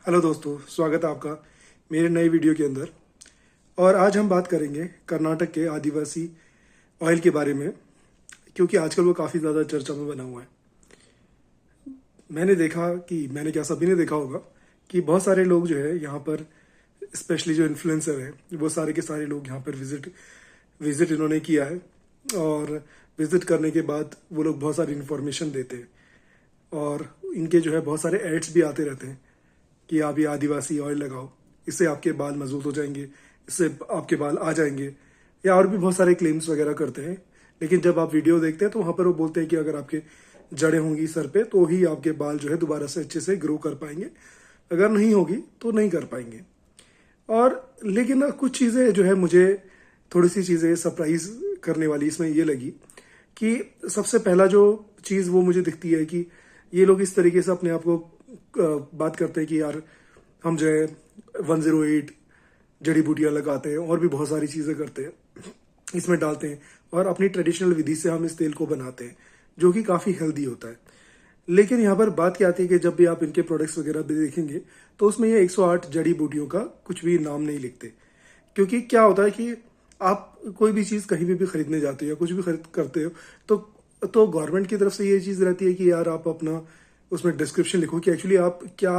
Hello दोस्तों, स्वागत है आपका मेरे नए वीडियो के अंदर। और आज हम बात करेंगे कर्नाटक के आदिवासी ऑयल के बारे में, क्योंकि आजकल वो काफ़ी ज़्यादा चर्चा में बना हुआ है। मैंने क्या सभी ने देखा होगा कि बहुत सारे लोग जो है यहाँ पर, स्पेशली जो इन्फ्लुएंसर हैं, वो सारे के सारे लोग यहाँ पर विजिट इन्होंने किया है। और विजिट करने के बाद वो लोग बहुत सारी इन्फॉर्मेशन देते हैं और इनके जो है बहुत सारे एड्स भी आते रहते हैं कि आप ये आदिवासी ऑयल लगाओ, इससे आपके बाल मजबूत हो जाएंगे, इससे आपके बाल आ जाएंगे, या और भी बहुत सारे क्लेम्स वगैरह करते हैं। लेकिन जब आप वीडियो देखते हैं तो वहाँ पर वो बोलते हैं कि अगर आपके जड़ें होंगी सर पे तो ही आपके बाल जो है दोबारा से अच्छे से ग्रो कर पाएंगे, अगर नहीं होगी तो नहीं कर पाएंगे। और लेकिन ना कुछ चीज़ें जो है, मुझे थोड़ी सी चीज़ें सरप्राइज करने वाली इसमें ये लगी कि सबसे पहला जो चीज़ वो मुझे दिखती है कि ये लोग इस तरीके से अपने आप को बात करते हैं कि यार हम जो है 108 जड़ी बूटियां लगाते हैं और भी बहुत सारी चीज़ें करते हैं, इसमें डालते हैं और अपनी ट्रेडिशनल विधि से हम इस तेल को बनाते हैं, जो कि काफ़ी हेल्दी होता है। लेकिन यहाँ पर बात क्या आती है कि जब भी आप इनके प्रोडक्ट्स वगैरह भी देखेंगे तो उसमें ये 108 जड़ी बूटियों का कुछ भी नाम नहीं लिखते। क्योंकि क्या होता है कि आप कोई भी चीज़ कहीं भी खरीदने जाते हो या कुछ भी खरीद करते हो तो गवर्नमेंट की तरफ से ये चीज़ रहती है कि यार आप अपना उसमें डिस्क्रिप्शन लिखो कि एक्चुअली आप क्या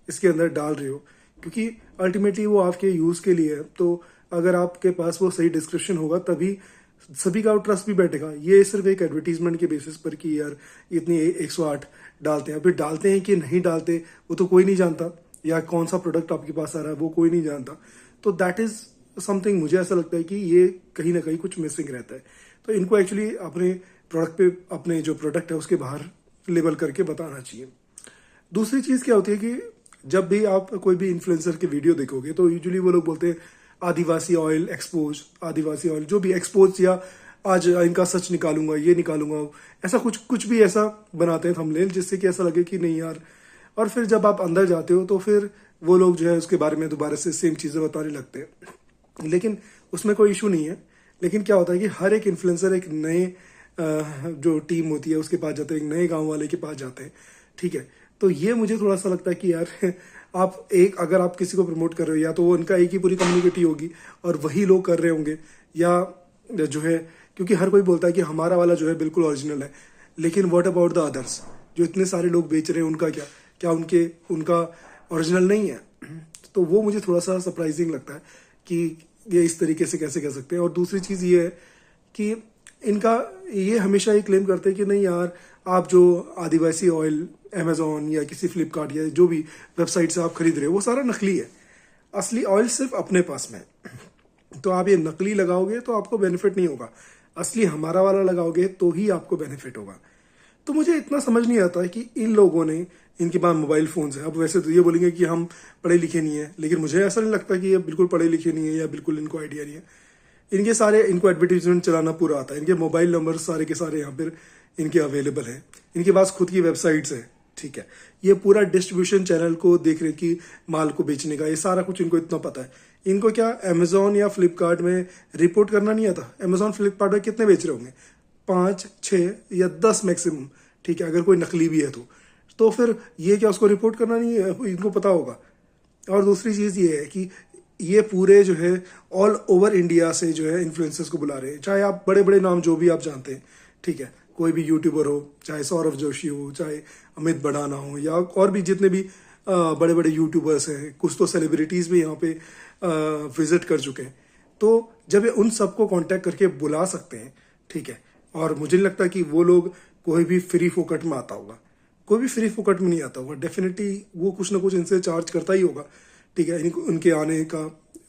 इसके अंदर डाल रहे हो, क्योंकि अल्टीमेटली वो आपके यूज़ के लिए है। तो अगर आपके पास वो सही डिस्क्रिप्शन होगा तभी सभी का ट्रस्ट भी बैठेगा। ये सिर्फ एक एडवर्टीजमेंट के बेसिस पर कि यार इतनी 108 डालते हैं, अभी डालते हैं कि नहीं डालते वो तो कोई नहीं जानता, या कौन सा प्रोडक्ट आपके पास आ रहा है वो कोई नहीं जानता। तो दैट इज़ समथिंग, मुझे ऐसा लगता है कि ये कहीं ना कहीं कुछ मिसिंग रहता है। तो इनको एक्चुअली अपने प्रोडक्ट पे, अपने जो प्रोडक्ट है उसके बाहर लेबल करके बताना चाहिए। दूसरी चीज़ क्या होती है कि जब भी आप कोई भी इन्फ्लुएंसर की वीडियो देखोगे तो यूजुअली वो लोग बोलते हैं आदिवासी ऑयल एक्सपोज, आदिवासी ऑयल जो भी एक्सपोज, या आज इनका सच निकालूंगा, ये निकालूंगा, ऐसा कुछ भी ऐसा बनाते हैं थंबनेल, जिससे कि ऐसा लगे कि नहीं यार। और फिर जब आप अंदर जाते हो तो फिर वो लोग जो है उसके बारे में दोबारा से सेम चीज़ें बताने लगते हैं, लेकिन उसमें कोई इशू नहीं है। लेकिन क्या होता है कि हर एक इन्फ्लुएंसर एक नए जो टीम होती है उसके पास जाते हैं, एक नए गांव वाले के पास जाते हैं, ठीक है। तो ये मुझे थोड़ा सा लगता है कि यार आप अगर आप किसी को प्रमोट कर रहे हो, या तो वो उनका एक ही पूरी कम्युनिटी होगी और वही लोग कर रहे होंगे, या जो है, क्योंकि हर कोई बोलता है कि हमारा वाला जो है बिल्कुल ओरिजिनल है, लेकिन व्हाट अबाउट द अदर्स, जो इतने सारे लोग बेच रहे हैं, उनका क्या उनका ओरिजिनल नहीं है। तो वो मुझे थोड़ा सा सरप्राइजिंग लगता है कि ये इस तरीके से कैसे कह सकते हैं। और दूसरी चीज़ ये है कि इनका ये हमेशा ये क्लेम करते हैं कि नहीं यार, आप जो आदिवासी ऑयल अमेजोन या किसी फ्लिपकार्ट या जो भी वेबसाइट से आप खरीद रहे हो वो सारा नकली है, असली ऑयल सिर्फ अपने पास में है। तो आप ये नकली लगाओगे तो आपको बेनिफिट नहीं होगा, असली हमारा वाला लगाओगे तो ही आपको बेनिफिट होगा। तो मुझे इतना समझ नहीं आता है कि इन लोगों ने, इनके पास मोबाइल फोन्स है, अब वैसे तो ये बोलेंगे कि हम पढ़े लिखे नहीं है, लेकिन मुझे ऐसा नहीं लगता कि ये बिल्कुल पढ़े लिखे नहीं है या बिल्कुल इनको आइडिया नहीं है। इनको एडवर्टीजमेंट चलाना पूरा आता है, इनके मोबाइल नंबर सारे के सारे यहाँ पर इनके अवेलेबल हैं, इनके पास खुद की वेबसाइट्स हैं, ठीक है। ये पूरा डिस्ट्रीब्यूशन चैनल को देख रहे कि माल को बेचने का, ये सारा कुछ इनको इतना पता है। इनको क्या अमेजोन या फ्लिपकार्ट में रिपोर्ट करना नहीं आता? अमेजोन फ्लिपकार्ट में कितने बेच रहे होंगे? 5, 6 या 10 मैक्सिमम, ठीक है, अगर कोई नकली भी है तो फिर ये क्या उसको रिपोर्ट करना नहीं है? इनको पता होगा। और दूसरी चीज़ ये है कि ये पूरे जो है ऑल ओवर इंडिया से जो है इन्फ्लुएंसर्स को बुला रहे हैं, चाहे आप बड़े बड़े नाम जो भी आप जानते हैं, ठीक है, कोई भी यूट्यूबर हो, चाहे सौरभ जोशी हो, चाहे अमित भड़ाना हो, या और भी जितने भी बड़े बड़े यूट्यूबर्स हैं, कुछ तो सेलिब्रिटीज़ भी यहाँ पे विजिट कर चुके हैं। तो जब ये उन सबको कांटेक्ट करके बुला सकते हैं, ठीक है, और मुझे नहीं लगता कि वो लोग कोई भी फ्री फोकट में आता होगा, कोई भी फ्री फोकट में नहीं आता होगा, डेफिनेटली वो कुछ ना कुछ इनसे चार्ज करता ही होगा, ठीक है। उनके आने का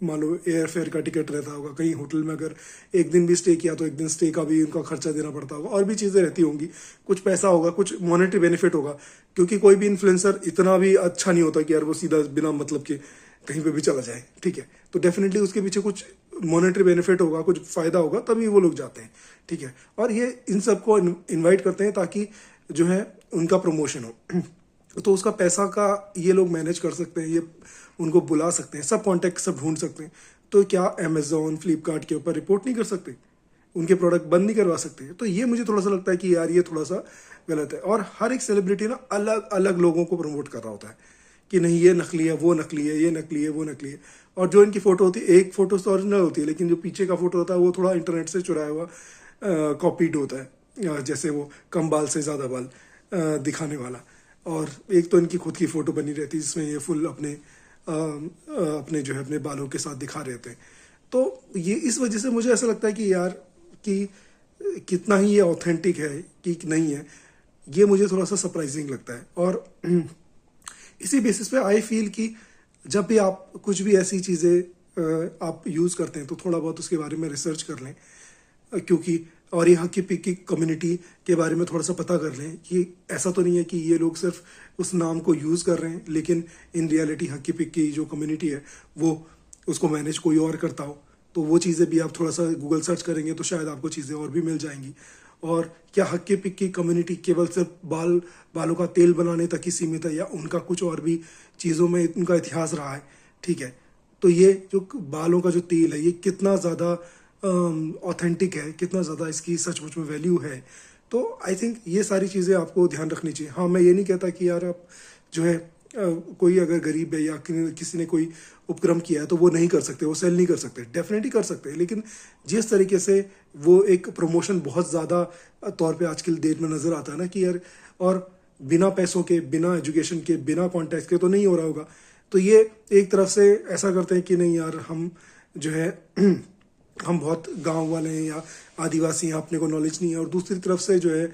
मान लो एयर फेयर का टिकट रहता होगा, कहीं होटल में अगर एक दिन भी स्टे किया तो एक दिन स्टे का भी उनका खर्चा देना पड़ता होगा, और भी चीज़ें रहती होंगी, कुछ पैसा होगा, कुछ मॉनेटरी बेनिफिट होगा, क्योंकि कोई भी इन्फ्लुएंसर इतना भी अच्छा नहीं होता कि यार वो सीधा बिना मतलब के कहीं पे भी चला जाए, ठीक है। तो डेफिनेटली उसके पीछे कुछ मॉनेटरी बेनिफिट होगा, कुछ फ़ायदा होगा, तभी वो लोग जाते हैं, ठीक है। और ये इन सबको इन्वाइट करते हैं ताकि जो है उनका प्रमोशन हो, तो उसका पैसा का ये लोग मैनेज कर सकते हैं, ये उनको बुला सकते हैं, सब कॉन्टैक्ट सब ढूंढ सकते हैं। तो क्या अमेजोन फ्लिपकार्ट के ऊपर रिपोर्ट नहीं कर सकते, उनके प्रोडक्ट बंद नहीं करवा सकते? तो ये मुझे थोड़ा सा लगता है कि यार ये थोड़ा सा गलत है। और हर एक सेलिब्रिटी ना अलग अलग लोगों को प्रमोट कर रहा होता है, कि नहीं ये नकली है, वो नकली है, ये नकली है, वो नकली है। और जो इनकी फ़ोटो होती है, एक फ़ोटो तो ओरिजिनल होती है, लेकिन जो पीछे का फ़ोटो होता है वो थोड़ा इंटरनेट से चुराया हुआ कॉपीड होता है। जैसे वो कम बाल से ज़्यादा बाल दिखाने वाला। और एक तो इनकी खुद की फ़ोटो बनी रहती है जिसमें ये फुल अपने जो है अपने बालों के साथ दिखा रहे थे। तो ये इस वजह से मुझे ऐसा लगता है कि यार कि कितना ही ये ऑथेंटिक है कि नहीं है, ये मुझे थोड़ा सा सरप्राइजिंग लगता है। और इसी बेसिस पे आई फील कि जब भी आप कुछ भी ऐसी चीज़ें आप यूज़ करते हैं तो थोड़ा बहुत उसके बारे में रिसर्च कर लें, क्योंकि और ये हक्की पिक्की कम्युनिटी के बारे में थोड़ा सा पता कर लें कि ऐसा तो नहीं है कि ये लोग सिर्फ उस नाम को यूज़ कर रहे हैं, लेकिन इन रियलिटी हक्की पिक्की जो कम्युनिटी है वो उसको मैनेज कोई और करता हो। तो वो चीज़ें भी आप थोड़ा सा गूगल सर्च करेंगे तो शायद आपको चीज़ें और भी मिल जाएंगी। और क्या हक्की पिक्की कम्युनिटी केवल सिर्फ बालों का तेल बनाने तक ही सीमित है, या उनका कुछ और भी चीज़ों में उनका इतिहास रहा है, ठीक है। तो ये जो बालों का जो तेल है ये कितना ज़्यादा ऑथेंटिक है, कितना ज़्यादा इसकी सचमुच में वैल्यू है। तो आई थिंक ये सारी चीज़ें आपको ध्यान रखनी चाहिए। हाँ, मैं ये नहीं कहता कि यार आप जो है कोई अगर गरीब है या किसी ने कोई उपक्रम किया है तो वो नहीं कर सकते, वो सेल नहीं कर सकते, डेफिनेटली कर सकते हैं। लेकिन जिस तरीके से वो एक प्रमोशन बहुत ज़्यादा तौर पे आजकल डेट में नज़र आता है ना कि यार, और बिना पैसों के, बिना एजुकेशन के, बिना कॉन्टैक्ट के तो नहीं हो रहा होगा। तो ये एक तरफ से ऐसा करते हैं कि नहीं यार हम जो है हम बहुत गांव वाले हैं या आदिवासी हैं, अपने को नॉलेज नहीं है। और दूसरी तरफ से जो है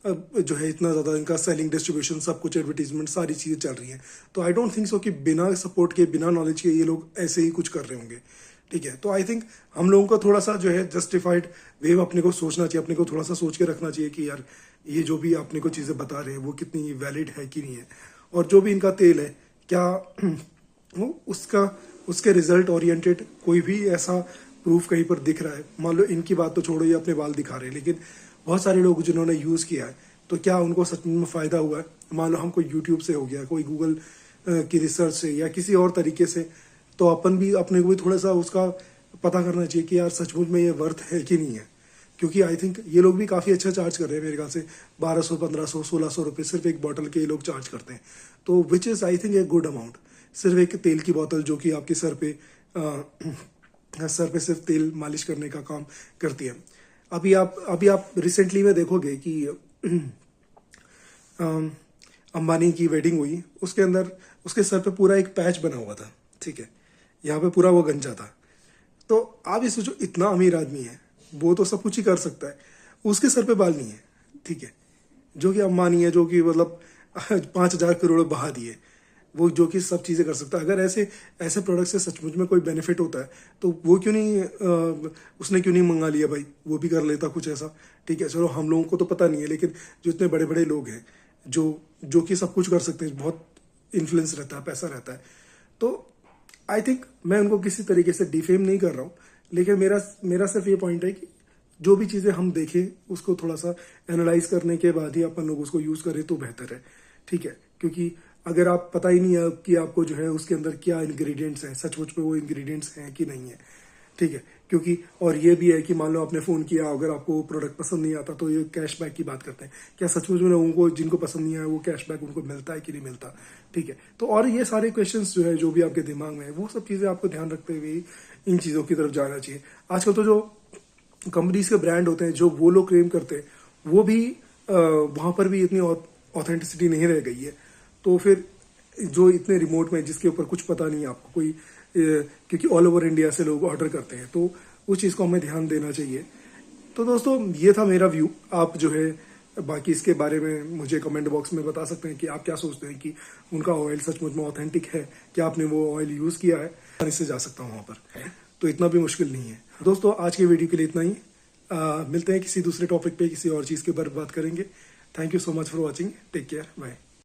जो है इतना ज़्यादा इनका सेलिंग, डिस्ट्रीब्यूशन, सब कुछ, एडवर्टीजमेंट, सारी चीज़ें चल रही हैं। तो आई डोंट थिंक सो कि बिना सपोर्ट के, बिना नॉलेज के ये लोग ऐसे ही कुछ कर रहे होंगे, ठीक है। तो आई थिंक हम लोगों को थोड़ा सा जो है जस्टिफाइड वे अपने को सोचना चाहिए, अपने को थोड़ा सा सोच के रखना चाहिए कि यार ये जो भी अपने को चीज़ें बता रहे हैं वो कितनी वैलिड है कि नहीं है। और जो भी इनका तेल है क्या वो उसके रिजल्ट ओरिएंटेड कोई भी ऐसा प्रूफ कहीं पर दिख रहा है? मान लो इनकी बात तो छोड़ो, ये अपने बाल दिखा रहे हैं, लेकिन बहुत सारे लोग जिन्होंने यूज़ किया है तो क्या उनको सच में फ़ायदा हुआ है? मान लो हम कोई यूट्यूब से हो गया, कोई गूगल की रिसर्च से या किसी और तरीके से, तो अपन भी अपने को भी थोड़ा सा उसका पता करना चाहिए कि यार सचमुच में ये वर्थ है कि नहीं है। क्योंकि आई थिंक ये लोग भी काफ़ी अच्छा चार्ज कर रहे हैं मेरे ख्याल से, 1200, 1500, 1600 रुपये सिर्फ एक बॉटल के ये लोग चार्ज करते हैं। तो which is I think a good amount, सिर्फ एक तेल की बोतल जो कि आपके सर पे सिर्फ तेल मालिश करने का काम करती है। अभी आप रिसेंटली में देखोगे कि अंबानी की वेडिंग हुई, उसके अंदर उसके सर पे पूरा एक पैच बना हुआ था, ठीक है, यहाँ पे पूरा वो गंजा था। तो आप ये सोचो, इतना अमीर आदमी है, वो तो सब कुछ ही कर सकता है, उसके सर पे बाल नहीं है, ठीक है, जो कि अंबानी है, जो कि मतलब 5,000 करोड़ बहा दिए, वो जो कि सब चीज़ें कर सकता है। अगर ऐसे प्रोडक्ट से सचमुच में कोई बेनिफिट होता है तो वो क्यों नहीं उसने क्यों नहीं मंगा लिया भाई, वो भी कर लेता कुछ ऐसा, ठीक है। चलो हम लोगों को तो पता नहीं है, लेकिन जो इतने बड़े बड़े लोग हैं जो कि सब कुछ कर सकते हैं, बहुत इन्फ्लुएंस रहता है, पैसा रहता है, तो आई थिंक मैं उनको किसी तरीके से डिफेम नहीं कर रहा हूँ, लेकिन मेरा सिर्फ ये पॉइंट है कि जो भी चीज़ें हम देखें उसको थोड़ा सा एनालाइज करने के बाद ही अपन लोग उसको यूज़ करें तो बेहतर है, ठीक है। क्योंकि अगर आप पता ही नहीं है कि आपको जो है उसके अंदर क्या इंग्रेडिएंट्स हैं, सचमुच में वो इंग्रेडिएंट्स हैं कि नहीं है, ठीक है। क्योंकि और ये भी है कि मान लो आपने फ़ोन किया, अगर आपको वो प्रोडक्ट पसंद नहीं आता तो ये कैशबैक की बात करते हैं, क्या सचमुच में लोगों को जिनको पसंद नहीं आया वो कैशबैक उनको मिलता है कि नहीं मिलता, ठीक है। तो और ये सारे क्वेश्चंस जो है जो भी आपके दिमाग में है वो सब चीज़ें आपको ध्यान रखते हुए इन चीज़ों की तरफ जाना चाहिए। आजकल तो जो कंपनीज के ब्रांड होते हैं जो वो लोग क्लेम करते हैं वो भी वहाँ पर भी इतनी ऑथेंटिसिटी नहीं रह गई है। तो फिर जो इतने रिमोट में जिसके ऊपर कुछ पता नहीं है आपको कोई, क्योंकि ऑल ओवर इंडिया से लोग ऑर्डर करते हैं, तो उस चीज़ को हमें ध्यान देना चाहिए। तो दोस्तों ये था मेरा व्यू। आप जो है बाकी इसके बारे में मुझे कमेंट बॉक्स में बता सकते हैं कि आप क्या सोचते हैं कि उनका ऑयल सचमुच में ऑथेंटिक है, क्या आपने वो ऑयल यूज़ किया है, इससे जा सकता हूँ वहाँ पर, तो इतना भी मुश्किल नहीं है। दोस्तों आज के वीडियो के लिए इतना ही, मिलते हैं किसी दूसरे टॉपिक पे, किसी और चीज़ के बारे में बात करेंगे। Thank you so much for watching, take care, bye.